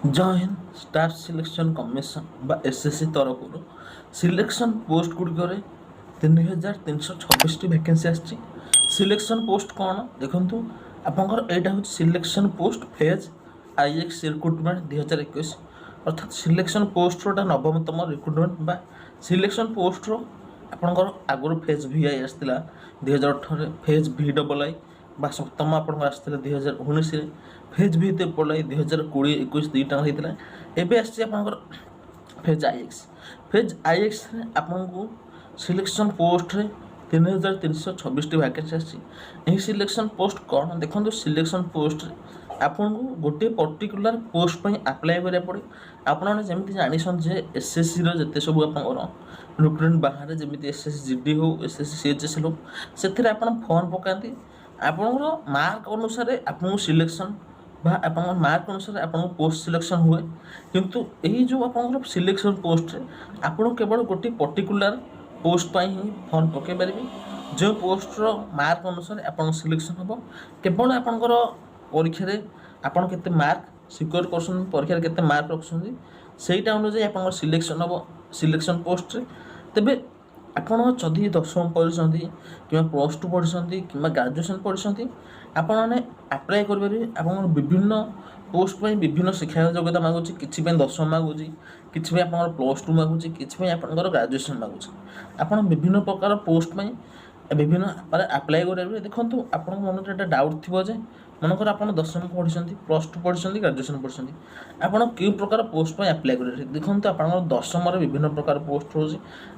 जय Hind staff selection commission बा SSC तरफ सिलेक्शन पोस्ट गुड़िक 3326 वैकेंसी आसी सिलेक्शन पोस्ट कौन देखूँ आपंकर यहाँ हूँ सिलेक्शन पोस्ट फेज आईएक्स रिक्रुटमेंट 2021 अर्थात सिलेक्शन पोस्ट नवमतम रिक्रुटमेंट बा सिलेक्शन पोस्ट आपंकर आगुरी फेज VI आसाला 2018 फेज VII बा सप्तम आप आसाला 2019 फेज VII 2020-21 दुईटा होता है आसकर फेज आईएक्स आपको सिलेक्शन पोस्ट 3326 वैकेंसी आसी सिलेक्शन पोस्ट कौन देखो सिलेक्शन पोस्ट आपन को गोटे पर्टिकुलर पोस्ट पर अप्लाई करा पड़े आपने जमी जानते एसएससी जिते सब आप रिक्रुटमेंट बाहर जमी एसएससी जीडी हो एसएससी CHS हो से फॉर्म पकाती आपंकर मार्क अनुसार आपको सिलेक्शन आप मार्क अनुसार आपको पोस्ट सिलेक्शन हुए किंतु यही जो आप सिलेक्शन पोस्ट आपड़ केवल गोटे पर्टिकुलर पोस्ट पर ही फॉर्म पकई पारे जो पोस्टर मार्क अनुसार आप सिलेक्शन हम केवल आपंकर परीक्षा आपड़ के मार्क सिक्योर कर परीक्षा के मार्क रखुच्च से अनुजाई आप सिलेक्शन हम सिलेक्शन पोस्ट तेरे आपड़ जदि 10वीं पढ़ी कि +2 पढ़ी कि ग्रेजुएशन पढ़ी आपने अप्लाई करेंगे आप विभिन्न पोस्ट पर विभिन्न शिक्षा योग्यता मागुच कि 10वीं मागुच कि आप +2 मागुच कि आप ग्रेजुएशन मागुच आप विभिन्न प्रकार पोस्ट में विभिन्न अप्लाई करेंगे देखो आप मन में डाउट थी मनकर आप 10वीं पढ़ी +2 पढ़ी ग्रेजुएशन पढ़ी आप क्यों प्रकार पोस्ट पर अप्लाई करेंगे देखो आप 10वीं विभिन्न प्रकार पोस्ट हो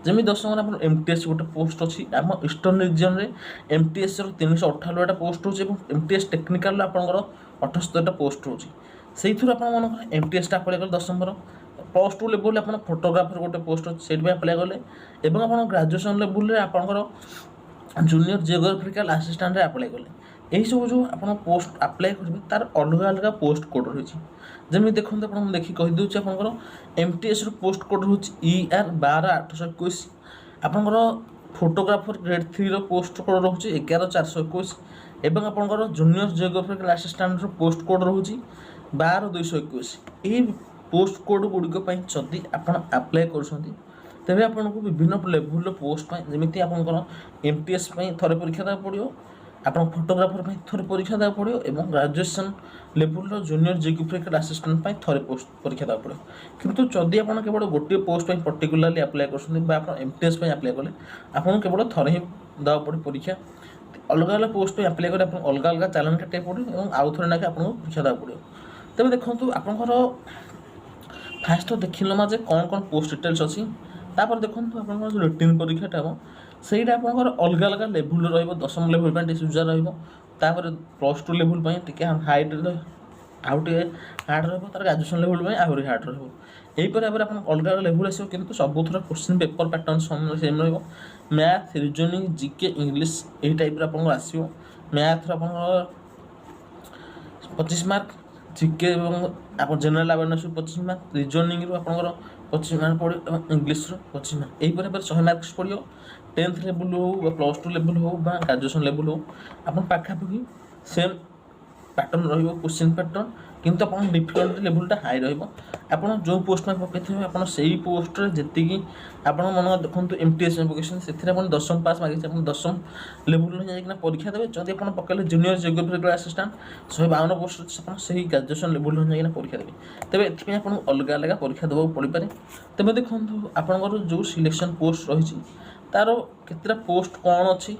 जमी 10वीं आप MTS गोटे पोस्ट अच्छी आम ईस्टर्न रीजन में MTS 398 पोस्ट हो MTS टेक्निकाल आपंकर 78 पोस्ट हो आप मन MTS अप्लाई कले 10वीं +2 लेवल आप फोटोग्राफर गोटे पोस्ट अच्छे से अप्लाई कले आप ग्रेजुएशन लेवल आपंकर जूनियर जियोग्राफिकल असिस्टेंट अप्लाई कले यही सब जो आप पोस्ट अप्लाई करेंगे तार अलग अलग पोस्ट कोड रही जमी देखो आप देखिए कहीदे आपंकर MTS पोस्ट कोड रही ER 12821 आपंकर फोटोग्राफर ग्रेड 3 पोस्ट कोड रही 11421 एवं आपंकर junior geographical assistant post code रही 12221 यही पोस्ट कोड गुड़िक जदि आप अप्लाई कर तेरे आपको विभिन्न लेवल पोस्ट जमी आपंकर MTS थे परीक्षा देवा पड़ो आप फोटोग्राफर थे परीक्षा देवा पड़ो और graduation level junior geographical assistant थे पोस्ट परीक्षा देवा पड़ो किंतु जदि आप केवल गोटे पोस्ट पर्टिकुलरली अप्लाई कर MTS अप्लाई कले आपको केवल थे ही देवा पड़े परीक्षा अलग अलग पोस्ट अप्लाई कर अलग अलग चैलेंज काटा पड़ो और आउ थे ना आपको परीक्षा देवा पड़ो तेज देखो आपंकर फास्ट तो देख लमा जे कौन कौन पोस्ट डिटेल्स अच्छी तापर देखो आप रिटन परीक्षाटा हम सहीटा आप अलग अलग लेवल रसम लेवल यूजर रहा +2 लेवल टी हाइट आउ टे हार्ड रहा ग्रेजुएशन लेवल आहरी हार्ड रहीपर भाव में आप अलग अलग लेवल आसो कि सबुथ क्वेश्चन पेपर पैटर्न सेम रैथ रिजनिंग GK इंग्लीश यही टाइप आप आसो मैथ आप 25 मार्क GK आप जनरल अवेयरनेस 25 मार्क रिजनिंग आप 25 मार्क पड़ो इंग्लीश 25 मार्क यहीपर 100 मार्क्स पड़ो 10th लेवल हो +2 लेवल हो ग्रेजुएशन लेवल हो आप पाखापाखि सेम पैटर्न क्वेश्चन पैटर्न किंतु आप डिफिकल्टी लेवलटा हाई आप जो पोस्ट में पकई आप पोस्ट जी आप मन देखो MTS में पकड़ से 10वीं पास मांगे आप 10वीं लेवल जाइए परीक्षा देते जब आप पकड़े जूनियर जियोग्राफिकल असिस्टेंट 152 पोस्ट अच्छे ग्रेजुएशन लेवल जाइए परीक्षा देते तेज ये आपको अलग अलग परीक्षा देवा पड़ पाए तेज देखो आपंकर जो सिलेक्शन पोस्ट रही तार केतटा पोस्ट कौन अच्छी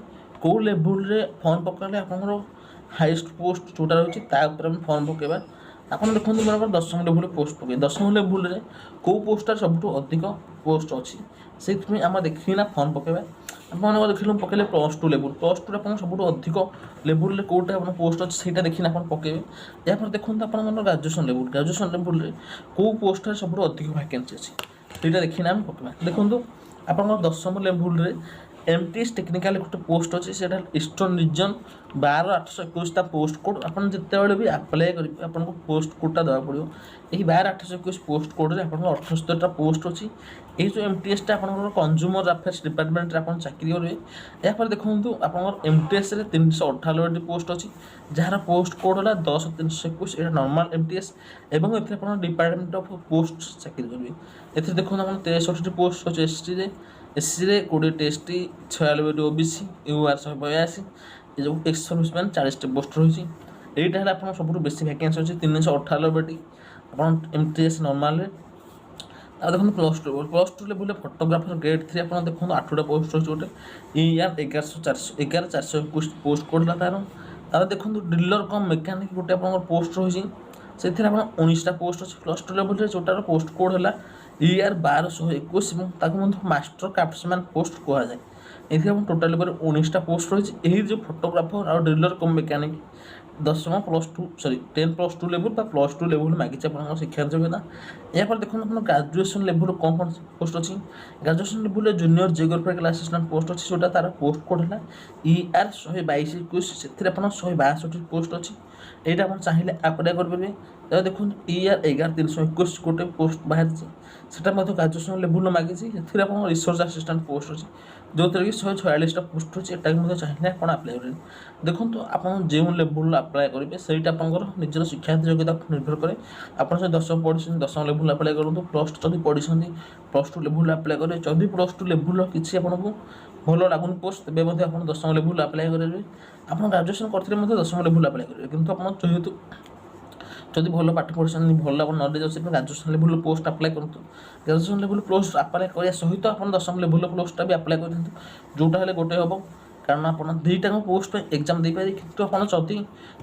कौ लेवल रे फॉर्म पकाले आपंकर हाईएस्ट पोस्ट जोटा रही फॉर्म पकेबा आप देखो मन 10वीं लेवल पोस्ट पकई 10वीं लेवल रे कौ पोस्ट सब अधिक पोस्ट अच्छी से आम देखना फॉर्म पकेबा आप देख पकड़े +2 लेवल +2 आप सब अधिक लेवल कौटा पोस्ट अच्छे से देखना आप पकेबे यापर देखो आप ग्रेजुएशन लेवल कौ पोस्ट सब अधिक वैकेंसी अच्छी से देखना आम पकेबा देखो आप 10वीं लेवल एमटीएस टेक्निकाल गोटे पोस्ट अच्छे से ईस्टर्न रिजन 12,821 पोस्ट कोड आप जिते भी आप्लाय करेंगे आपको पोस्ट कोडटा देवा पड़ो यही 12,821 पोस्ट कोड्रे आप 78टा पोस्ट अच्छी ये जो एमटीएसटा आप कंज्यूमर अफेयर्स डिपार्टमेंट आप चाकरी करेंगे यापर देखो आप एमटीएस 398 पोस्ट अच्छी जार पोस्ट कोड है 10,321 यहाँ नॉर्मल एमटीएस एवं ये डिपार्टमेंट ऑफ पोस्ट चाकरी करेंगे ये देखो आप 63 पोस्ट अच्छे ST SC 20 ST 96 OBC UR 182 ये जो एक्स सर्विसमैन 40 पोस्ट रही यहीटा है आप सब बेसी वैकेंसी अच्छी 398टी आप एमटीएस नॉर्मल देखो plus two level photographer grade 3 आप देखो 8टा पोस्ट रही गोटे ER 11,421 पोस्ट कोड है तार देखो डीलर कम मेकानिक गोटे आप पोस्ट रही से 19टा पोस्ट अच्छे प्लस टू लेवल जोटार पोस्ट कोड है ER 1221 मास्टर क्राफ्ट्समैन पोस्ट कहुए ये टोटाल लेवल 19टा पोस्ट रही यही जो फोटोग्राफर और dealer cum mechanic 10 plus two sorry 10 plus two level plus two level मागिचे आप शिक्षा योग्यता यहाँ देखो आप ग्राजुएसन लेवल कौन कौन पोस्ट अच्छी graduation level junior geographical assistant post अच्छी जोटा तार पोस्ट कोड है ER 122 से 162 पोस्ट अच्छी यहाँ आप चाहिए आप्लाय करेंगे तो देखो ER 11,321 गोटे पोस्ट बाहर से ग्राजुएसन लेवल मागिଛି ସେଥିରେ ଆପଣ रिसर्च असिस्टेंट पोस्ट अच्छी जो कि 146टा पोस्ट अच्छी एटा चाहिए आप आप्लाय करेंगे देखो आप जो लेवल आप्लाय करेंगे सहीटा आप निजर शिक्षा योग्यता निर्भर करे आप 10 पढ़ी 10 लेवल आप्लाय करूँ प्लस टू जब पढ़ी प्लस टू लेवल आप्लाय करेंगे जदि प्लस टू लेवल किसी आपको भल लगुन पोस्ट तेज आप 10 लेवल आप्लाय करेंगे आप ग्राजुएसन करते 10 लेवल आप्लाय करेंगे किंतु आप जेहेतु जदि भल पाठ पढ़ी भल आप नलेज अच्छे ग्राजुएसन लेवल पोस्ट आप्लाय करूँ ग्राजुएसन लेवल पोस्ट आप्लाय करने सहित आप 10 लेवल पोस्टा भी आप्लाय कर जोटा है गोटे हम कारण आप दुईटा पोस्ट एग्जाम दे पारे कि जदि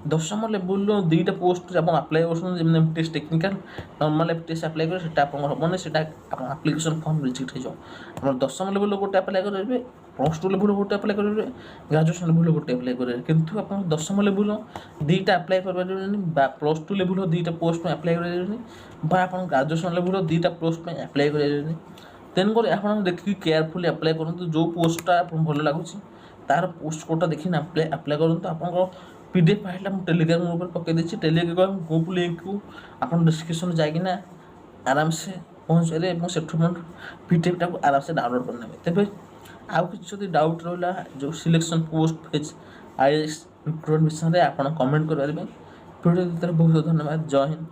10 लेवल 2टा पोस्ट आप आप्लाय कर MTS technical normal MTS apply करेंगे सेटा हेनी से आप्लिकेशन फॉर्म रिजेक्ट हो 10 लेवल गोटे आप्लाय करेंगे प्लस टू लेवल गोटे आप्लाय करेंगे ग्राजुएसन लेवल गोटे आप्लाय करेंगे किंतु आप 10 लेवल 2टा आप्लाय करेंगे प्लस टू लेवल 2टा पोस्ट में आप्लाय करेंगे आप ग्राजुएसन लेवल 2टा पोस्ट में आप्लाय करेंगे तेणुक आप देखिए केयरफुली आप्लाय करूँ जो पोस्टा आप भल लगुच तार पोस्ट कोडटा देखिए आप्लाय करूँ आप PDF फाइल मुझे टेलीग्राम ऊपर पकई देती टेलीग्राम ग्रुप लिंक को आप डिस्क्रिप्शन जाइना आराम से पहुँच पारे से PDF टाक आराम से डाउनलोड करने तेज आउ कि डाउट रहा जो selection post phase IAS recruitment विषय में आप कमेंट करेंगे वीडियो बहुत बहुत धन्यवाद जय हिंद।